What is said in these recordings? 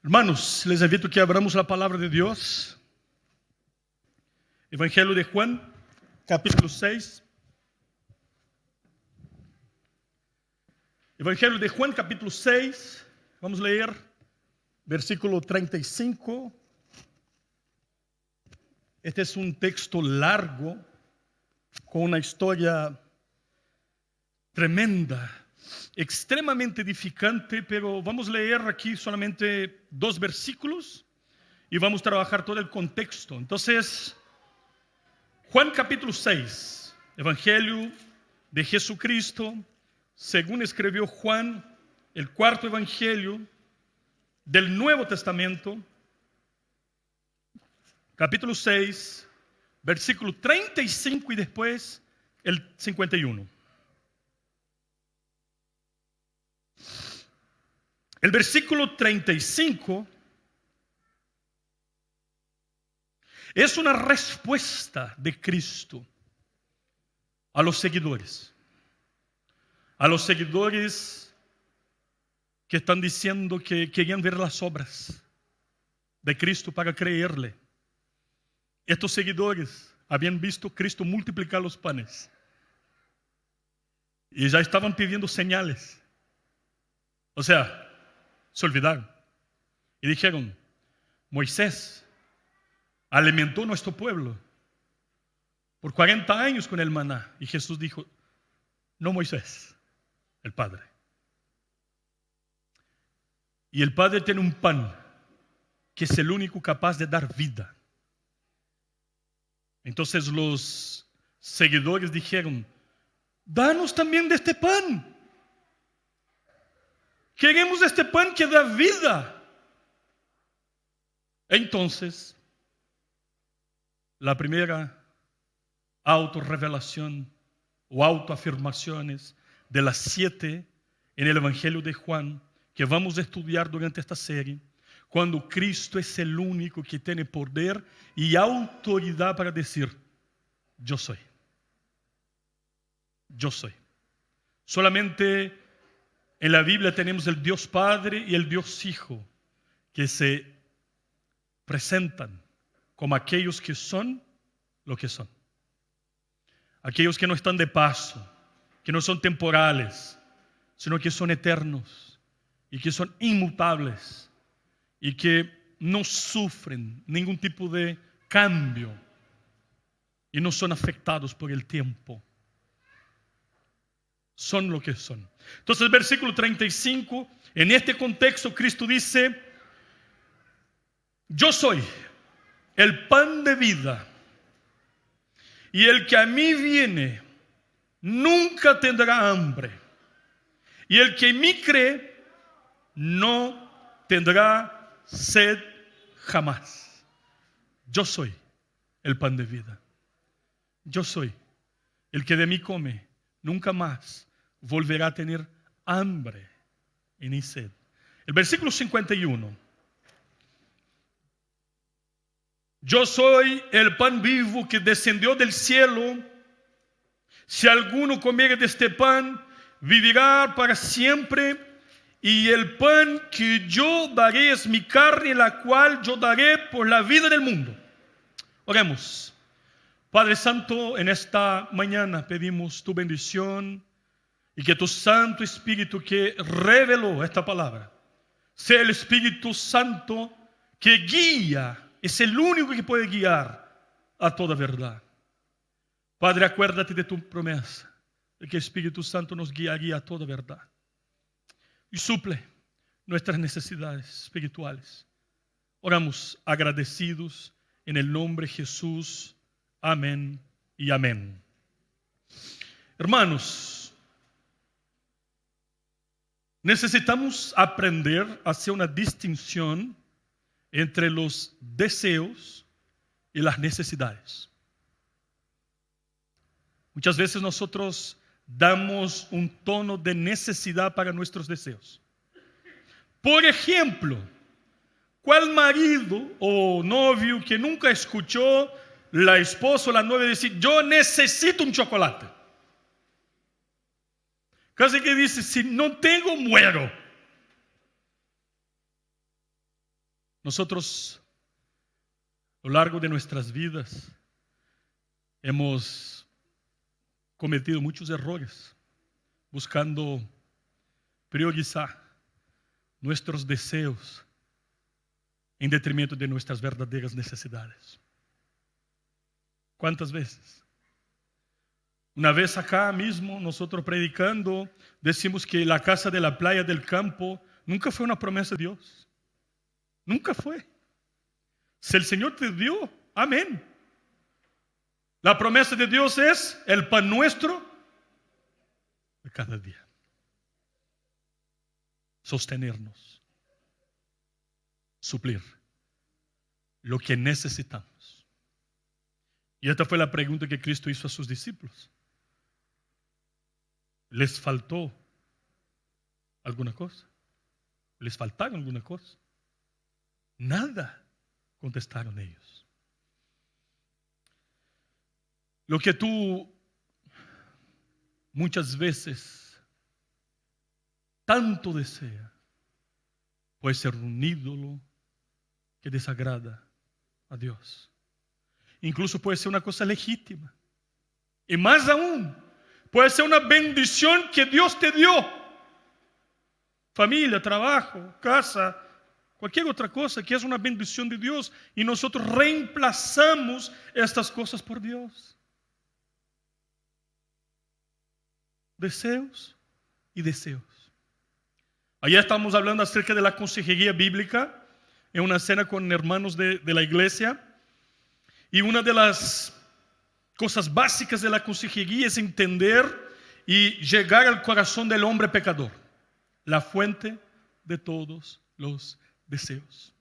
Hermanos, les invito a que abramos la palabra de Dios. Evangelio de Juan, capítulo 6. Evangelio de Juan, capítulo 6. Vamos a leer versículo 35. Este es un texto largo, con una historia tremenda, extremadamente edificante, pero vamos a leer aquí solamente 2 versículos y vamos a trabajar todo el contexto. Entonces, Juan capítulo 6, Evangelio de Jesucristo, según escribió Juan, el cuarto evangelio del Nuevo Testamento, capítulo 6, versículo 35 y después el 51. El versículo 35 es una respuesta de Cristo a los seguidores. A los seguidores que están diciendo que querían ver las obras de Cristo para creerle. Estos seguidores habían visto a Cristo multiplicar los panes y ya estaban pidiendo señales. O sea, se olvidaron y dijeron: Moisés alimentó nuestro pueblo por 40 años con el maná. Y Jesús dijo: no Moisés, el Padre. Y el Padre tiene un pan que es el único capaz de dar vida. Entonces los seguidores dijeron: danos también de este pan. Queremos este pan que da vida. Entonces, la primera autorrevelación o autoafirmaciones de las 7 en el Evangelio de Juan que vamos a estudiar durante esta serie, cuando Cristo es el único que tiene poder y autoridad para decir: yo soy. Yo soy. Solamente en la Biblia tenemos el Dios Padre y el Dios Hijo que se presentan como aquellos que son lo que son. Aquellos que no están de paso, que no son temporales, sino que son eternos y que son inmutables y que no sufren ningún tipo de cambio y no son afectados por el tiempo. Son lo que son. Entonces, versículo 35, en este contexto, Cristo dice: yo soy el pan de vida, y el que a mí viene nunca tendrá hambre, y el que en mí cree no tendrá sed jamás. Yo soy el pan de vida. Yo soy el que de mí come, nunca más volverá a tener hambre y ni sed. El versículo 51. Yo soy el pan vivo que descendió del cielo. Si alguno comiere de este pan, vivirá para siempre. Y el pan que yo daré es mi carne, la cual yo daré por la vida del mundo. Oremos. Padre Santo, en esta mañana pedimos tu bendición y que tu Santo Espíritu que reveló esta palabra sea el Espíritu Santo que guía. Es el único que puede guiar a toda verdad. Padre, acuérdate de tu promesa, de que el Espíritu Santo nos guiaría a toda verdad. Y suple nuestras necesidades espirituales. Oramos agradecidos en el nombre de Jesús. Amén y amén. Hermanos, necesitamos aprender a hacer una distinción entre los deseos y las necesidades. Muchas veces nosotros damos un tono de necesidad para nuestros deseos. Por ejemplo, ¿cuál marido o novio que nunca escuchó la esposa o la novia decir: yo necesito un chocolate? Casi que dice: si no tengo, muero. Nosotros, a lo largo de nuestras vidas, hemos cometido muchos errores buscando priorizar nuestros deseos en detrimento de nuestras verdaderas necesidades. ¿Cuántas veces? Una vez acá mismo, nosotros predicando, decimos que la casa de la playa del campo nunca fue una promesa de Dios. Nunca fue. Si el Señor te dio, amén. La promesa de Dios es el pan nuestro de cada día. Sostenernos, suplir lo que necesitamos. Y esta fue la pregunta que Cristo hizo a sus discípulos. ¿Les faltó alguna cosa? ¿Les faltaron alguna cosa? Nada, contestaron ellos. Lo que tú muchas veces tanto deseas puede ser un ídolo que desagrada a Dios. Incluso puede ser una cosa legítima. Y más aún, puede ser una bendición que Dios te dio. Familia, trabajo, casa, cualquier otra cosa que es una bendición de Dios. Y nosotros reemplazamos estas cosas por Dios. Deseos y deseos. Ayer estábamos hablando acerca de la consejería bíblica en una cena con hermanos de la iglesia. Y una de las cosas básicas de la consejería es entender y llegar al corazón del hombre pecador, la fuente de todos los deseos.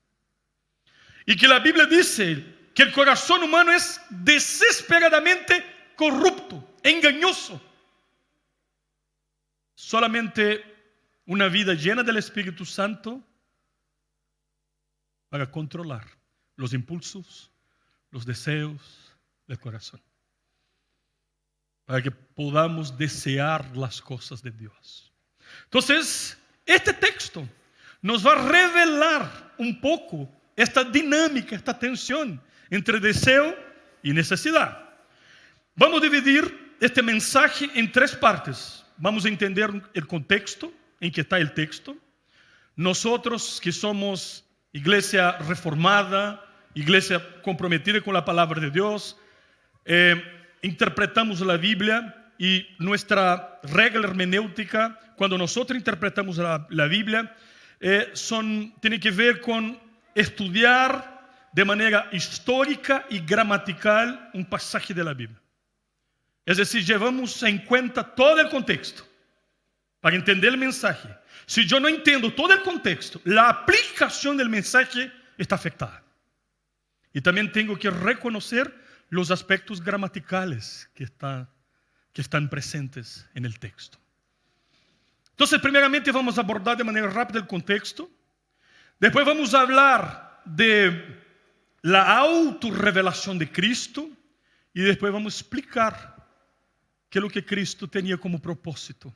Y que la Biblia dice que el corazón humano es desesperadamente corrupto, engañoso. Solamente una vida llena del Espíritu Santo para controlar los impulsos, los deseos del corazón, para que podamos desear las cosas de Dios. Entonces, este texto nos va a revelar un poco esta dinámica, esta tensión entre deseo y necesidad. Vamos a dividir este mensaje en tres partes. Vamos a entender el contexto en que está el texto. Nosotros que somos iglesia reformada, iglesia comprometida con la palabra de Dios, interpretamos la Biblia y nuestra regla hermenéutica, cuando nosotros interpretamos la Biblia, tiene que ver con estudiar de manera histórica y gramatical un pasaje de la Biblia. Es decir, llevamos en cuenta todo el contexto para entender el mensaje. Si yo no entiendo todo el contexto, la aplicación del mensaje está afectada. Y también tengo que reconocer los aspectos gramaticales que están presentes en el texto. Entonces, primeramente vamos a abordar de manera rápida el contexto. Después vamos a hablar de la autorrevelación de Cristo. Y después vamos a explicar qué es lo que Cristo tenía como propósito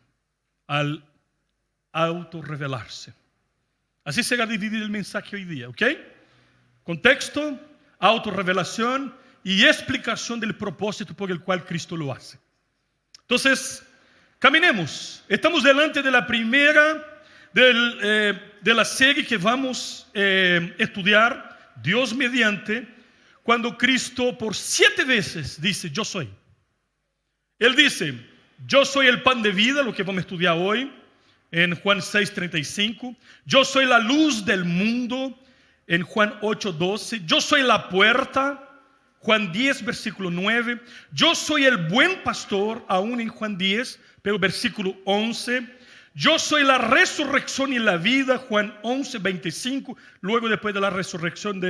al autorrevelarse. Así será dividido el mensaje hoy día, ¿ok? Contexto, autorrevelación y explicación del propósito por el cual Cristo lo hace. Entonces, caminemos. Estamos delante de la primera de la serie que vamos a estudiar, Dios mediante, cuando Cristo por 7 veces dice, yo soy. Él dice, yo soy el pan de vida, lo que vamos a estudiar hoy, en Juan 6:35. Yo soy la luz del mundo, en Juan 8:12. Yo soy la puerta, Juan 10, versículo 9. Yo soy el buen pastor, aún en Juan 10, pero versículo 11. Yo soy la resurrección y la vida, Juan 11, 25. Luego, después de la resurrección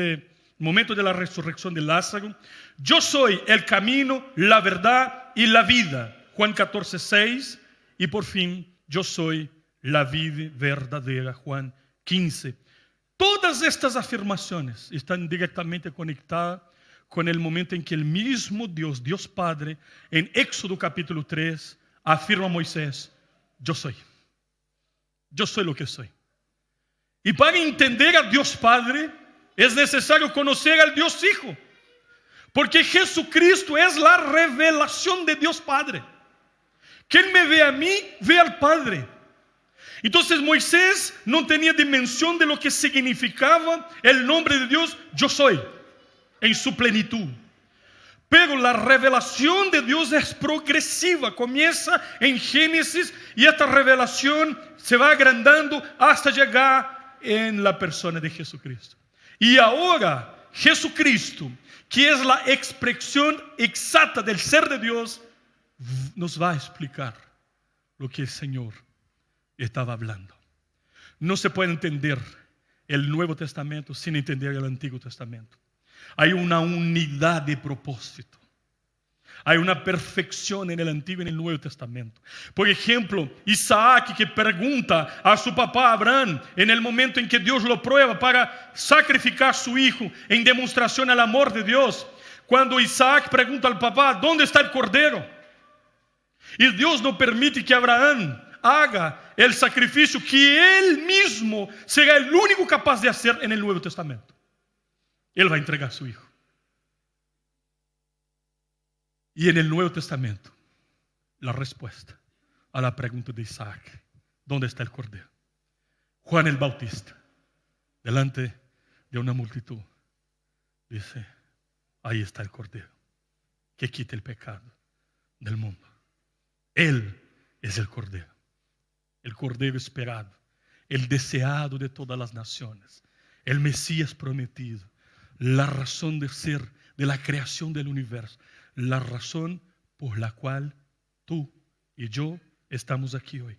momento de la resurrección de Lázaro. Yo soy el camino, la verdad y la vida, Juan 14, 6. Y por fin, yo soy la vida verdadera, Juan 15. Todas estas afirmaciones están directamente conectadas con el momento en que el mismo Dios, Dios Padre, en Éxodo capítulo 3, afirma a Moisés, yo soy lo que soy. Y para entender a Dios Padre, es necesario conocer al Dios Hijo, porque Jesucristo es la revelación de Dios Padre. Quien me ve a mí, ve al Padre. Entonces Moisés no tenía dimensión de lo que significaba el nombre de Dios, yo soy, en su plenitud. Pero la revelación de Dios es progresiva, comienza en Génesis y esta revelación se va agrandando hasta llegar en la persona de Jesucristo. Y ahora Jesucristo, que es la expresión exacta del ser de Dios, nos va a explicar lo que el Señor estaba hablando. No se puede entender el Nuevo Testamento sin entender el Antiguo Testamento. Hay una unidad de propósito. Hay una perfección en el Antiguo y en el Nuevo Testamento. Por ejemplo, Isaac, que pregunta a su papá Abraham en el momento en que Dios lo prueba para sacrificar a su hijo en demostración al amor de Dios. Cuando Isaac pregunta al papá, ¿dónde está el cordero? Y Dios no permite que Abraham haga el sacrificio que él mismo será el único capaz de hacer en el Nuevo Testamento. Él va a entregar a su hijo. Y en el Nuevo Testamento, la respuesta a la pregunta de Isaac, ¿dónde está el cordero? Juan el Bautista, delante de una multitud, dice, ahí está el cordero, que quita el pecado del mundo. Él es el cordero esperado, el deseado de todas las naciones, el Mesías prometido, la razón de ser de la creación del universo, la razón por la cual tú y yo estamos aquí hoy.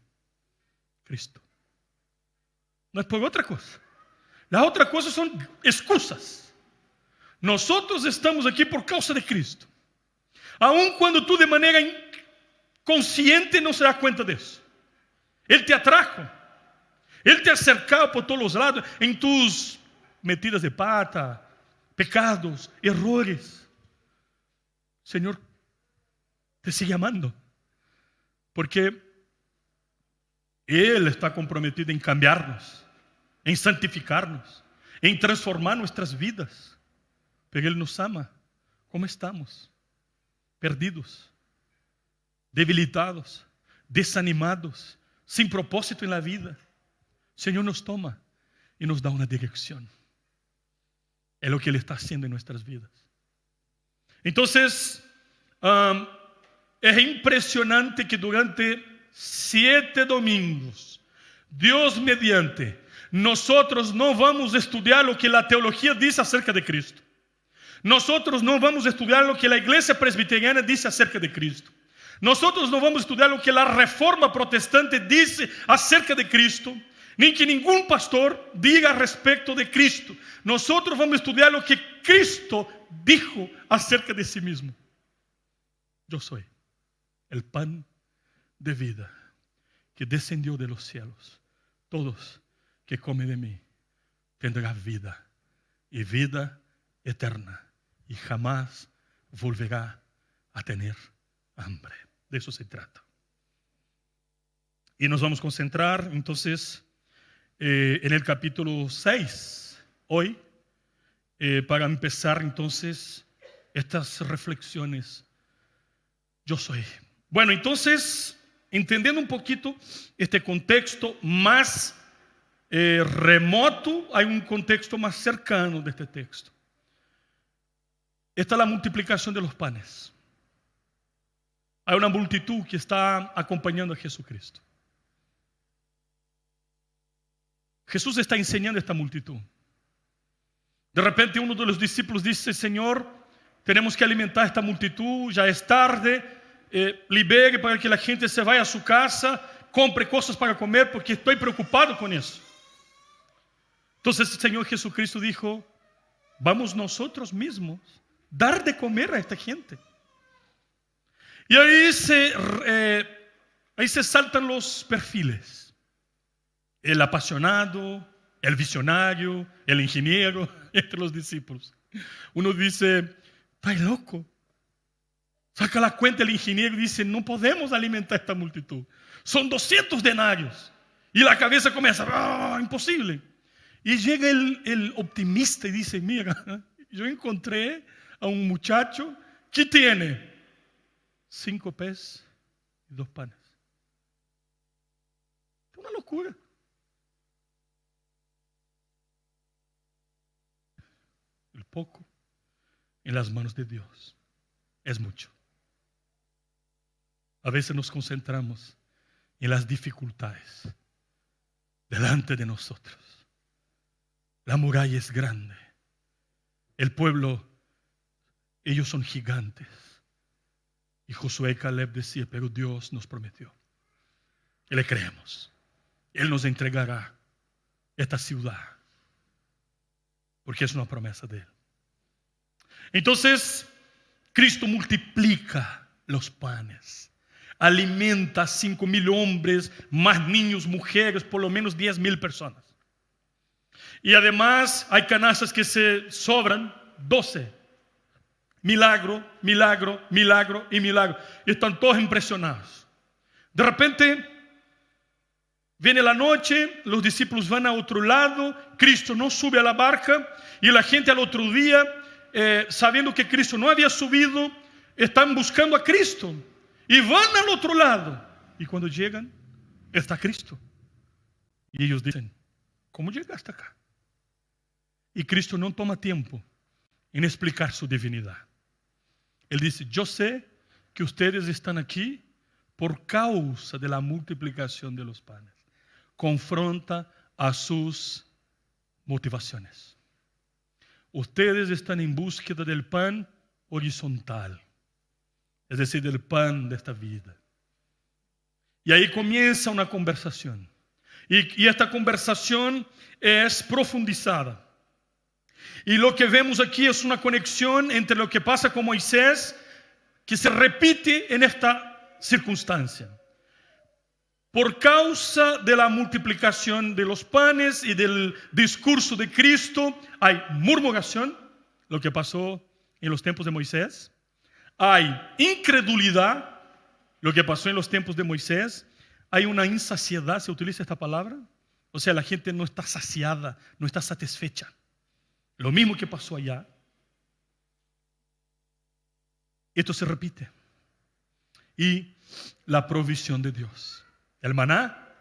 Cristo. No es por otra cosa. Las otras cosas son excusas. Nosotros estamos aquí por causa de Cristo. Aun cuando tú de manera consciente no se das cuenta de eso. Él te atrajo. Él te ha acercado por todos los lados en tus metidas de pata, pecados, errores. Señor te sigue amando, porque Él está comprometido en cambiarnos, en santificarnos, en transformar nuestras vidas. Pero Él nos ama como estamos, perdidos, debilitados, desanimados, sin propósito en la vida. El Señor nos toma y nos da una dirección. Es lo que Él está haciendo en nuestras vidas. Entonces, es impresionante que durante 7 domingos, Dios mediante, nosotros no vamos a estudiar lo que la teología dice acerca de Cristo. Nosotros no vamos a estudiar lo que la iglesia presbiteriana dice acerca de Cristo. Nosotros no vamos a estudiar lo que la reforma protestante dice acerca de Cristo, ni que ningún pastor diga respecto de Cristo. Nosotros vamos a estudiar lo que Cristo dijo acerca de sí mismo. Yo soy el pan de vida que descendió de los cielos. Todos que comen de mí tendrán vida y vida eterna, y jamás volverá a tener hambre. De eso se trata. Y nos vamos a concentrar entonces en el capítulo 6 hoy, para empezar entonces estas reflexiones. Yo soy. Bueno, entonces, entendiendo un poquito este contexto más remoto, hay un contexto más cercano de este texto. Esta es la multiplicación de los panes. Hay una multitud que está acompañando a Jesucristo. Jesús está enseñando a esta multitud. De repente uno de los discípulos dice, Señor, tenemos que alimentar a esta multitud, ya es tarde, libere para que la gente se vaya a su casa, compre cosas para comer, porque estoy preocupado con eso. Entonces el Señor Jesucristo dijo, vamos nosotros mismos dar de comer a esta gente. Y ahí se saltan los perfiles. El apasionado, el visionario, el ingeniero, entre los discípulos. Uno dice, está loco. Saca la cuenta el ingeniero y dice, no podemos alimentar a esta multitud. Son 200 denarios. Y la cabeza comienza, imposible. Y llega el optimista y dice, mira, yo encontré a un muchacho que tiene 5 peces y 2 panes. Es una locura. El poco en las manos de Dios es mucho. A veces nos concentramos en las dificultades delante de nosotros. La muralla es grande. El pueblo, ellos son gigantes. Y Josué y Caleb decían, pero Dios nos prometió. Y le creemos. Él nos entregará esta ciudad. Porque es una promesa de Él. Entonces, Cristo multiplica los panes. Alimenta a 5,000 hombres, más niños, mujeres, por lo menos 10,000 personas. Y además hay canastas que se sobran, 12. Milagro, milagro, milagro y milagro. Y están todos impresionados. De repente, viene la noche, los discípulos van a otro lado, Cristo no sube a la barca y la gente al otro día, sabiendo que Cristo no había subido, están buscando a Cristo y van al otro lado. Y cuando llegan, está Cristo. Y ellos dicen, ¿cómo llegaste acá? Y Cristo no toma tiempo en explicar su divinidad. Él dice, yo sé que ustedes están aquí por causa de la multiplicación de los panes. Confronta a sus motivaciones. Ustedes están en búsqueda del pan horizontal, es decir, del pan de esta vida. Y ahí comienza una conversación. Y esta conversación es profundizada. Y lo que vemos aquí es una conexión entre lo que pasa con Moisés, que se repite en esta circunstancia. Por causa de la multiplicación de los panes y del discurso de Cristo, hay murmuración, lo que pasó en los tiempos de Moisés. Hay incredulidad, lo que pasó en los tiempos de Moisés. Hay una insaciedad, ¿se utiliza esta palabra? O sea, la gente no está saciada, no está satisfecha. Lo mismo que pasó allá. Esto se repite. Y la provisión de Dios. El maná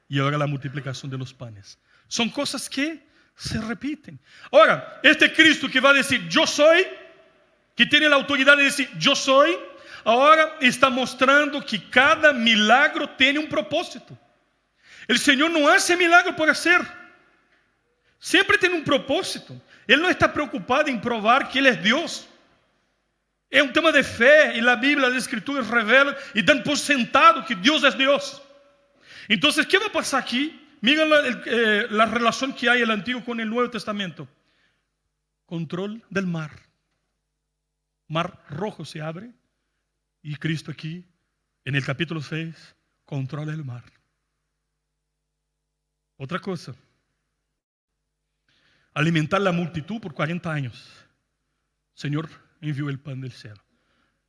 y ahora la multiplicación de los panes. Son cosas que se repiten. Ahora, este Cristo que va a decir yo soy, que tiene la autoridad de decir yo soy, ahora está mostrando que cada milagro tiene un propósito. El Señor no hace milagro por hacer. Siempre tiene un propósito. Él no está preocupado en probar que Él es Dios. Es un tema de fe y la Biblia, las Escrituras revelan y dan por sentado que Dios es Dios. Entonces, ¿qué va a pasar aquí? Miren la relación que hay el Antiguo con el Nuevo Testamento. Control del mar. Mar Rojo se abre y Cristo aquí, en el capítulo 6, controla el mar. Otra cosa. Alimentar la multitud por 40 años. Señor envió el pan del cielo.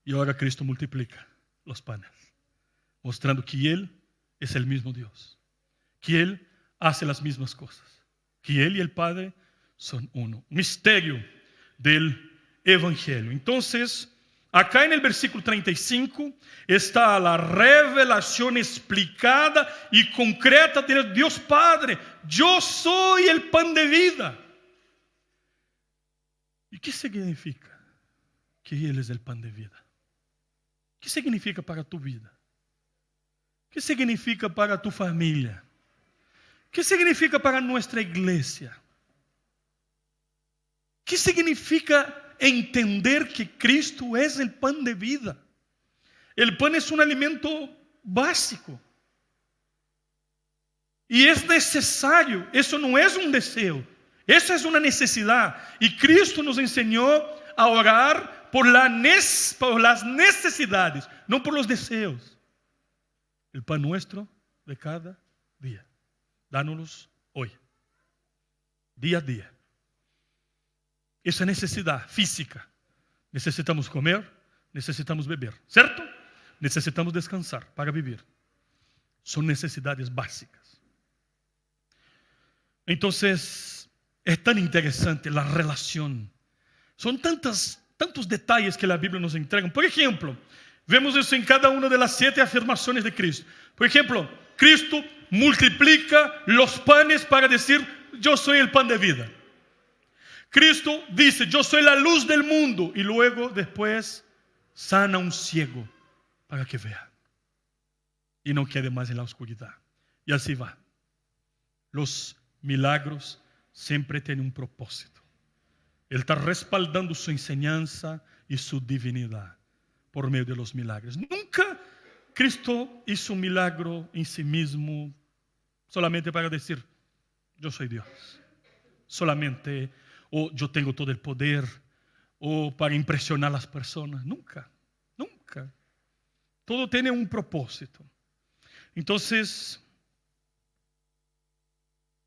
Y ahora Cristo multiplica los panes, mostrando que Él es el mismo Dios, que Él hace las mismas cosas, que Él y el Padre son uno. Misterio del Evangelio. Entonces, acá en el versículo 35 está la revelación explicada y concreta de Dios Padre. Yo soy el pan de vida. ¿Y qué significa que Él es el pan de vida? ¿Qué significa para tu vida? ¿Qué significa para tu familia? ¿Qué significa para nuestra iglesia? ¿Qué significa entender que Cristo es el pan de vida? El pan es un alimento básico. Y es necesario, eso no es un deseo, eso es una necesidad. Y Cristo nos enseñó a orar por las necesidades, no por los deseos. El pan nuestro de cada día, dánoslos hoy, día a día. Esa necesidad física, necesitamos comer, necesitamos beber, ¿cierto? Necesitamos descansar para vivir. Son necesidades básicas. Entonces, es tan interesante la relación. Son tantos detalles que la Biblia nos entrega. Por ejemplo, vemos eso en cada una de las 7 afirmaciones de Cristo. Por ejemplo, Cristo multiplica los panes para decir, yo soy el pan de vida. Cristo dice, yo soy la luz del mundo. Y luego, después, sana a un ciego para que vea y no quede más en la oscuridad. Y así va. Los milagros siempre tienen un propósito. Él está respaldando su enseñanza y su divinidad por medio de los milagros. Nunca Cristo hizo un milagro en sí mismo solamente para decir, yo soy Dios. Solamente, o yo tengo todo el poder, o para impresionar a las personas. Nunca, nunca. Todo tiene un propósito. Entonces,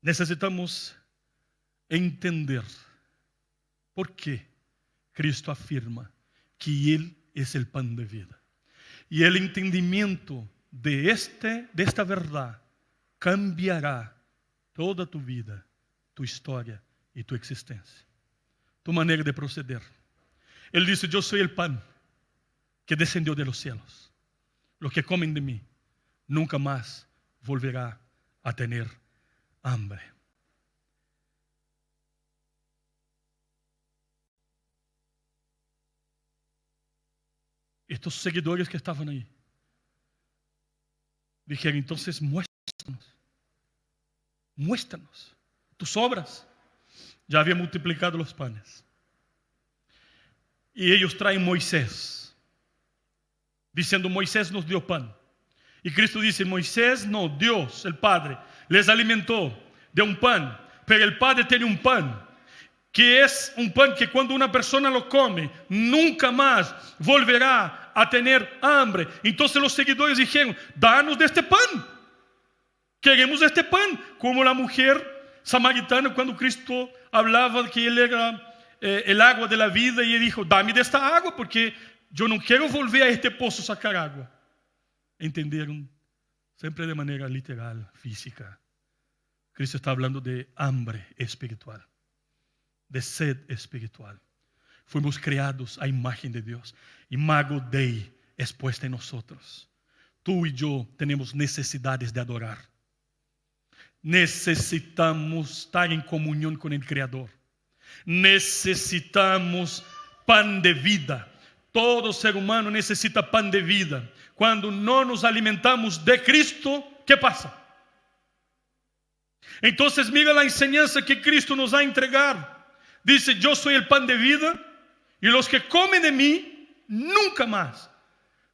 necesitamos entender por qué Cristo afirma que Él es el pan de vida. Y el entendimiento de esta verdad cambiará toda tu vida, tu historia y tu existencia, tu manera de proceder. Él dice, yo soy el pan que descendió de los cielos. Los que comen de mí nunca más volverá a tener hambre. Estos seguidores que estaban ahí dijeron, entonces muéstranos tus obras. Ya había multiplicado los panes. Y ellos traen Moisés, diciendo, Moisés nos dio pan. Y Cristo dice, Moisés no, Dios, el Padre, les alimentó de un pan. Pero el Padre tiene un pan, que es un pan que cuando una persona lo come, nunca más volverá a tener hambre. Entonces los seguidores dijeron, danos de este pan. Queremos este pan. Como la mujer samaritana cuando Cristo hablaba que Él era el agua de la vida, y Él dijo, dame de esta agua porque yo no quiero volver a este pozo a sacar agua. ¿Entendieron? Siempre de manera literal, física. Cristo está hablando de hambre espiritual, de sed espiritual. Fuimos creados a imagen de Dios. Imago Dei es puesta en nosotros. Tú y yo tenemos necesidades de adorar. Necesitamos estar en comunión con el Creador. Necesitamos pan de vida. Todo ser humano necesita pan de vida. Cuando no nos alimentamos de Cristo, ¿qué pasa? Entonces mira la enseñanza que Cristo nos ha entregado. Dice, yo soy el pan de vida y los que comen de mí, nunca más.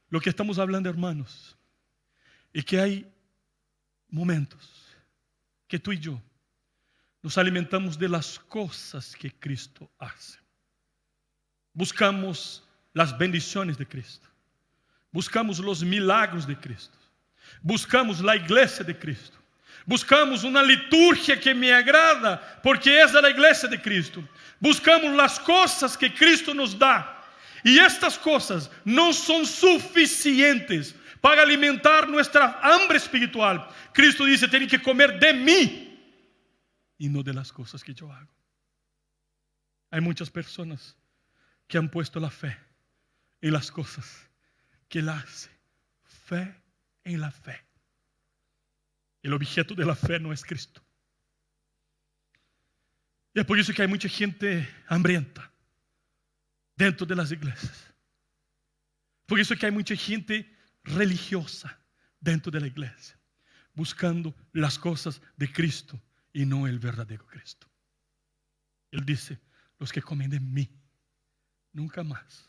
Lo que estamos hablando, hermanos, es que hay momentos que tú y yo nos alimentamos de las cosas que Cristo hace. Buscamos las bendiciones de Cristo. Buscamos los milagros de Cristo. Buscamos la iglesia de Cristo. Buscamos una liturgia que me agrada porque es de la iglesia de Cristo. Buscamos las cosas que Cristo nos da. Y estas cosas no son suficientes para alimentar nuestra hambre espiritual. Cristo dice, tienen que comer de mí y no de las cosas que yo hago. Hay muchas personas que han puesto la fe en las cosas que Él hace. Fe en la fe. El objeto de la fe no es Cristo. Y es por eso que hay mucha gente hambrienta dentro de las iglesias. Por eso que hay mucha gente religiosa dentro de la iglesia, buscando las cosas de Cristo y no el verdadero Cristo. Él dice, los que comen de mí nunca más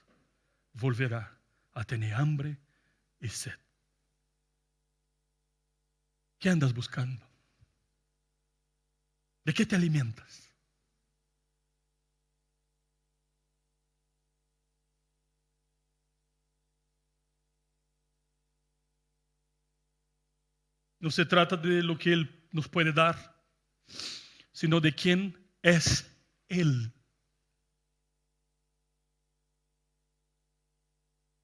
volverá a tener hambre y sed. ¿Qué andas buscando? ¿De qué te alimentas? No se trata de lo que Él nos puede dar, sino de quién es Él.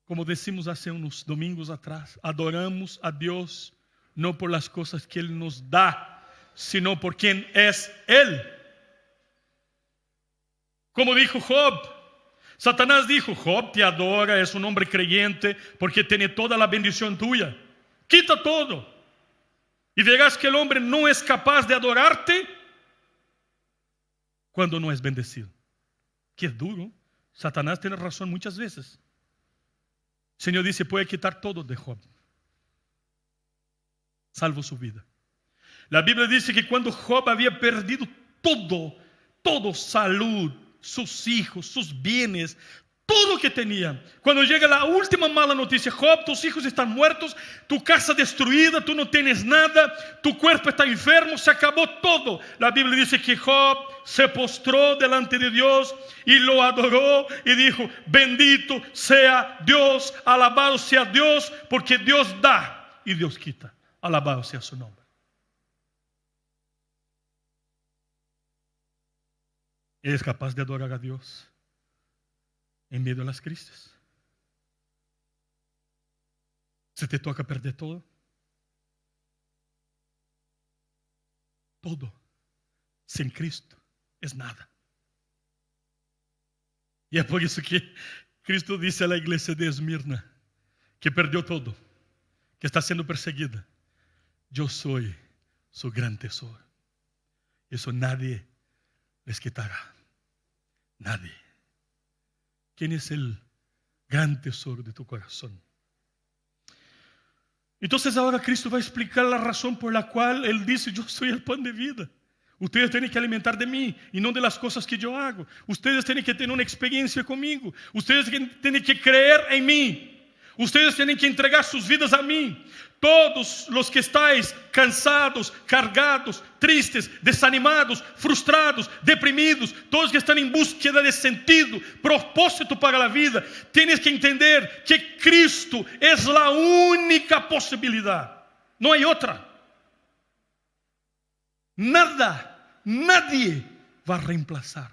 Como decimos hace unos domingos atrás, adoramos a Dios no por las cosas que Él nos da, sino por quien es Él. Como dijo Job, Satanás dijo: Job te adora, es un hombre creyente porque tiene toda la bendición tuya. Quita todo y verás que el hombre no es capaz de adorarte cuando no es bendecido. Que es duro. Satanás tiene razón muchas veces. El Señor dice: puede quitar todo de Job, salvo su vida. La Biblia dice que cuando Job había perdido todo, salud, sus hijos, sus bienes, todo lo que tenía, cuando llega la última mala noticia: Job, tus hijos están muertos, tu casa destruida, tú no tienes nada, tu cuerpo está enfermo, se acabó todo. La Biblia dice que Job se postró delante de Dios y lo adoró y dijo: bendito sea Dios, alabado sea Dios, porque Dios da y Dios quita. Alabado sea su nombre. ¿Eres capaz de adorar a Dios en medio de las crisis? ¿Se te toca perder todo? Todo sin Cristo es nada. Y es por eso que Cristo dice a la iglesia de Esmirna, que perdió todo, que está siendo perseguida: yo soy su gran tesoro. Eso nadie les quitará. Nadie. ¿Quién es el gran tesoro de tu corazón? Entonces ahora Cristo va a explicar la razón por la cual Él dice: yo soy el pan de vida. Ustedes tienen que alimentar de mí y no de las cosas que yo hago. Ustedes tienen que tener una experiencia conmigo. Ustedes tienen que creer en mí. Ustedes tienen que entregar sus vidas a mí. Todos los que estáis cansados, cargados, tristes, desanimados, frustrados, deprimidos, todos que están en búsqueda de sentido, propósito para la vida, tienes que entender que Cristo es la única posibilidad. No hay otra. Nada, nadie va a reemplazar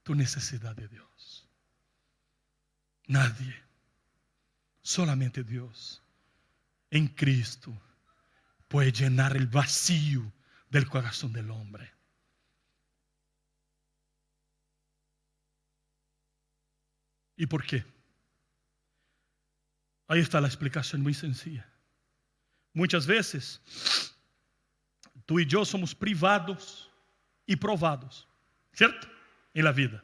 tu necesidad de Dios. Nadie. Solamente Dios en Cristo puede llenar el vacío del corazón del hombre. ¿Y por qué? Ahí está la explicación muy sencilla. Muchas veces tú y yo somos privados y probados, ¿cierto? En la vida.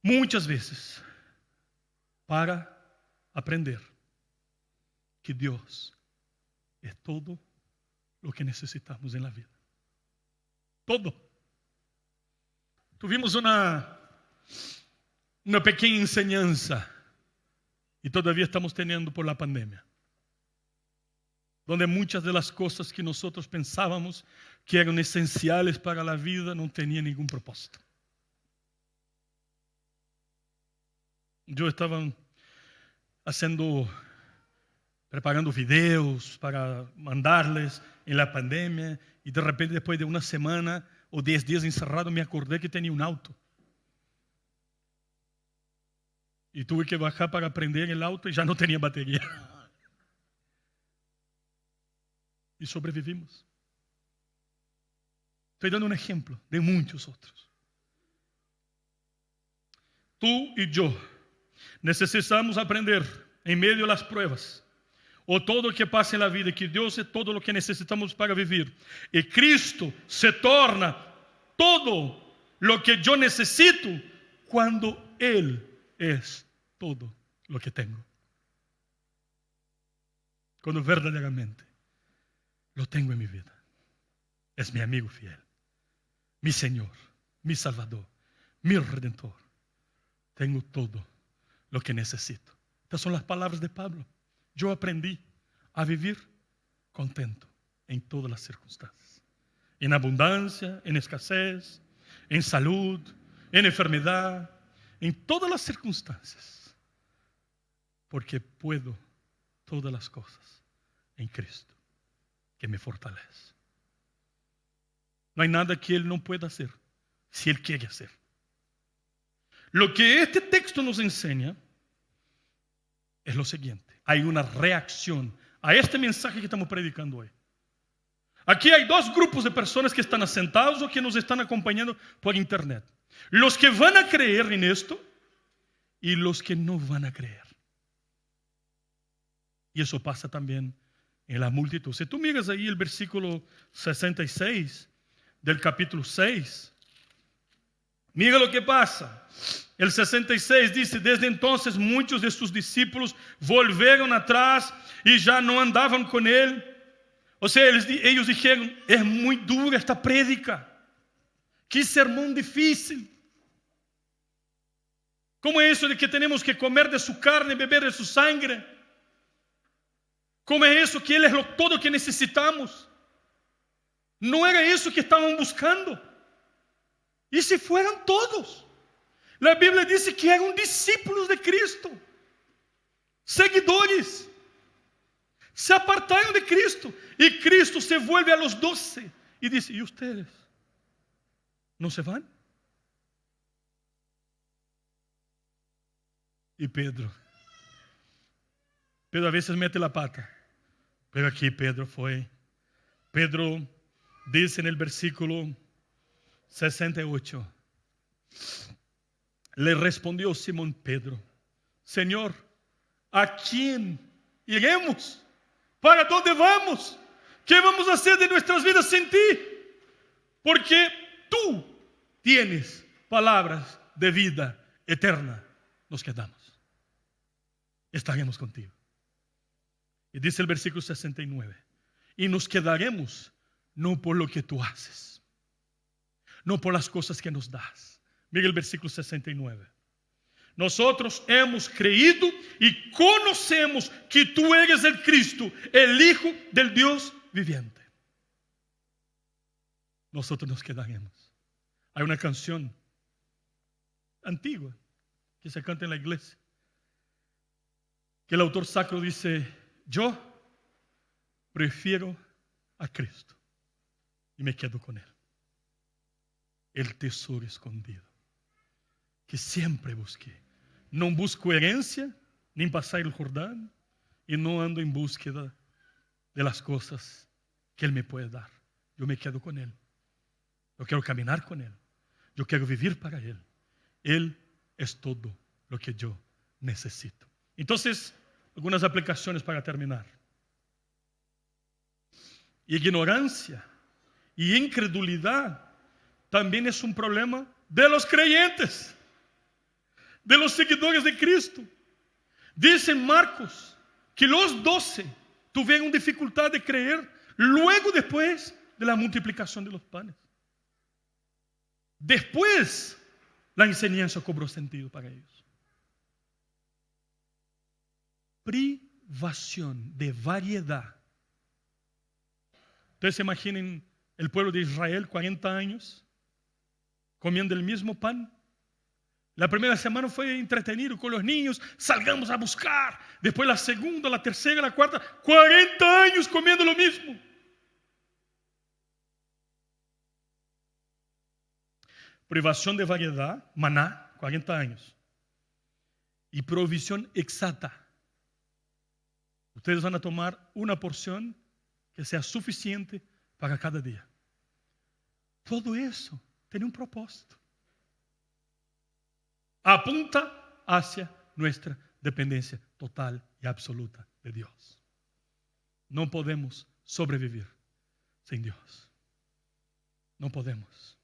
Muchas veces, para aprender que Dios es todo lo que necesitamos en la vida. Todo. Tuvimos una pequeña enseñanza y todavía estamos teniendo por la pandemia, donde muchas de las cosas que nosotros pensábamos que eran esenciales para la vida no tenían ningún propósito. Yo estaba preparando videos para mandarles en la pandemia y de repente, después de una semana o 10 días encerrado, me acordé que tenía un auto. Y tuve que bajar para prender el auto y ya no tenía batería. Y sobrevivimos. Estoy dando un ejemplo de muchos otros. Tú y yo necesitamos aprender en medio de las pruebas o todo lo que pasa en la vida, que Dios es todo lo que necesitamos para vivir. Y Cristo se torna todo lo que yo necesito cuando Él es todo lo que tengo. Cuando verdaderamente lo tengo en mi vida. Es mi amigo fiel, mi Señor, mi Salvador, mi Redentor. Tengo todo lo que necesito. Estas son las palabras de Pablo. Yo aprendí a vivir contento en todas las circunstancias. En abundancia, en escasez, en salud, en enfermedad, en todas las circunstancias. Porque puedo todas las cosas en Cristo, que me fortalece. No hay nada que Él no pueda hacer, si Él quiere hacer. Lo que este texto nos enseña es lo siguiente: hay una reacción a este mensaje que estamos predicando hoy. Aquí hay dos grupos de personas que están asentados o que nos están acompañando por internet. Los que van a creer en esto y los que no van a creer. Y eso pasa también en la multitud. Si tú miras ahí el versículo 66 del capítulo 6, mira lo que pasa. El 66 dice: desde entonces muchos de sus discípulos volvieron atrás y ya no andaban con él. O sea, ellos dijeron: es muy dura esta prédica. Qué sermón difícil. ¿Cómo es eso de que tenemos que comer de su carne y beber de su sangre? ¿Cómo es eso que Él es todo que necesitamos? No era eso que estaban buscando. ¿Y si fueran todos? La Biblia dice que eran discípulos de Cristo, seguidores. Se apartaron de Cristo y Cristo se vuelve a los 12 y dice: ¿y ustedes no se van? Y Pedro a veces mete la pata, pero aquí Pedro dice en el versículo 68, le respondió Simón Pedro: Señor, ¿a quién iremos? ¿Para dónde vamos? ¿Qué vamos a hacer de nuestras vidas sin ti? Porque tú tienes palabras de vida eterna. Nos quedamos. Estaremos contigo. Y dice el versículo 69: y nos quedaremos no por lo que tú haces, no por las cosas que nos das. Mira el versículo 69. Nosotros hemos creído y conocemos que tú eres el Cristo, el Hijo del Dios viviente. Nosotros nos quedaremos. Hay una canción antigua que se canta en la iglesia, que el autor sacro dice: yo prefiero a Cristo y me quedo con Él. El tesoro escondido que siempre busqué. No busco herencia, ni pasar el Jordán, y no ando en búsqueda de las cosas que Él me puede dar. Yo me quedo con Él. Yo quiero caminar con Él. Yo quiero vivir para Él. Él es todo lo que yo necesito. Entonces, algunas aplicaciones para terminar. Ignorancia y incredulidad también es un problema de los creyentes, de los seguidores de Cristo. Dice Marcos que los 12 tuvieron dificultad de creer luego después de la multiplicación de los panes. Después la enseñanza cobró sentido para ellos. Privación de variedad. Ustedes se imaginen el pueblo de Israel 40 años comiendo el mismo pan. La primera semana fue entretenido con los niños, salgamos a buscar. Después la segunda, la tercera, la cuarta, 40 años comiendo lo mismo. Privación de variedad, maná, 40 años. Y provisión exacta. Ustedes van a tomar una porción que sea suficiente para cada día. Todo eso tiene un propósito. Apunta hacia nuestra dependencia total y absoluta de Dios. No podemos sobrevivir sin Dios. No podemos.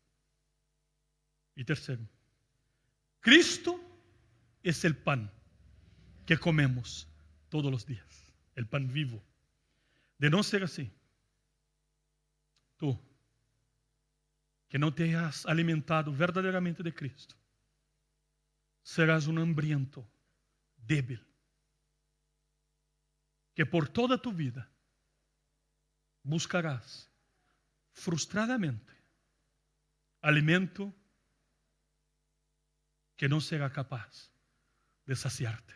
Y tercero, Cristo es el pan que comemos todos los días. El pan vivo. De no ser así, tú, que no te has alimentado verdaderamente de Cristo, serás un hambriento, débil, que por toda tu vida buscarás frustradamente alimento que no será capaz de saciarte,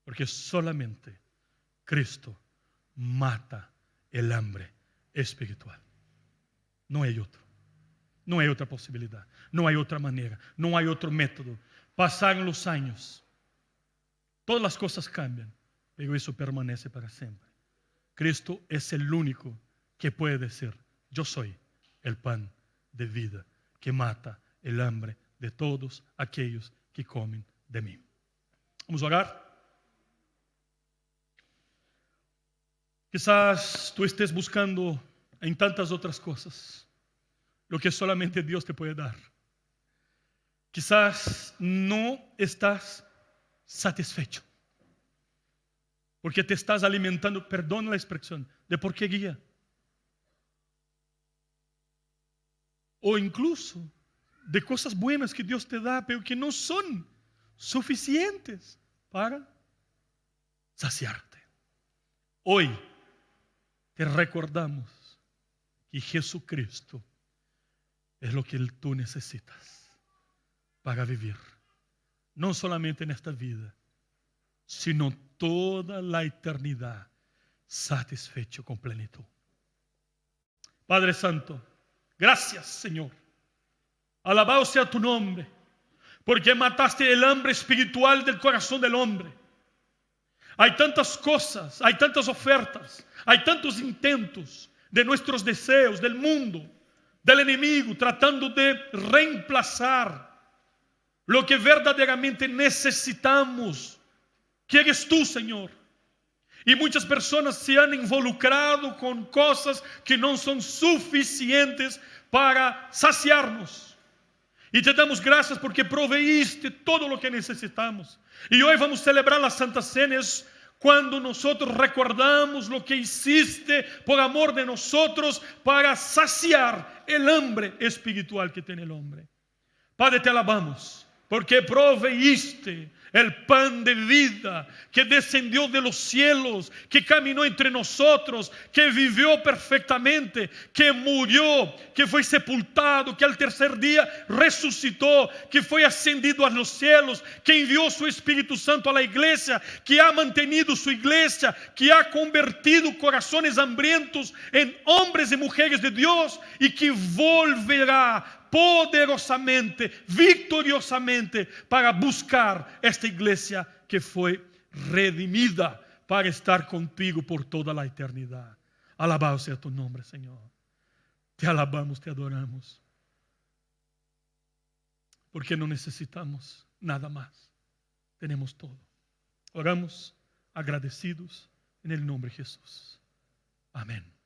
porque solamente Cristo mata el hambre espiritual. No hay otro. No hay otra posibilidad. No hay otra manera. No hay otro método. Pasaron los años. Todas las cosas cambian, pero eso permanece para siempre. Cristo es el único que puede decir: yo soy el pan de vida que mata el hambre de todos aquellos que comen de mí. Vamos a orar. Quizás tú estés buscando en tantas otras cosas lo que solamente Dios te puede dar. Quizás no estás satisfecho porque te estás alimentando, perdona la expresión, de porquería. O incluso de cosas buenas que Dios te da, pero que no son suficientes para saciarte. Hoy te recordamos que Jesucristo es lo que tú necesitas para vivir, no solamente en esta vida, sino toda la eternidad, satisfecho con plenitud. Padre Santo, gracias, Señor. Alabado sea tu nombre, porque mataste el hambre espiritual del corazón del hombre. Hay tantas cosas, hay tantas ofertas, hay tantos intentos de nuestros deseos, del mundo, del enemigo, tratando de reemplazar lo que verdaderamente necesitamos, que eres tú, Señor. Y muchas personas se han involucrado con cosas que no son suficientes para saciarnos. Y te damos gracias porque proveíste todo lo que necesitamos. Y hoy vamos a celebrar las Santas Cenas cuando nosotros recordamos lo que hiciste por amor de nosotros para saciar el hambre espiritual que tiene el hombre. Padre, te alabamos porque proveíste el pan de vida que descendió de los cielos, que caminó entre nosotros, que vivió perfectamente, que murió, que fue sepultado, que al tercer día resucitó, que fue ascendido a los cielos, que envió su Espíritu Santo a la iglesia, que ha mantenido su iglesia, que ha convertido corazones hambrientos en hombres y mujeres de Dios y que volverá poderosamente, victoriosamente, para buscar esta iglesia que fue redimida para estar contigo por toda la eternidad. Alabado sea tu nombre, Señor. Te alabamos, te adoramos, porque no necesitamos nada más. Tenemos todo. Oramos agradecidos en el nombre de Jesús. Amén.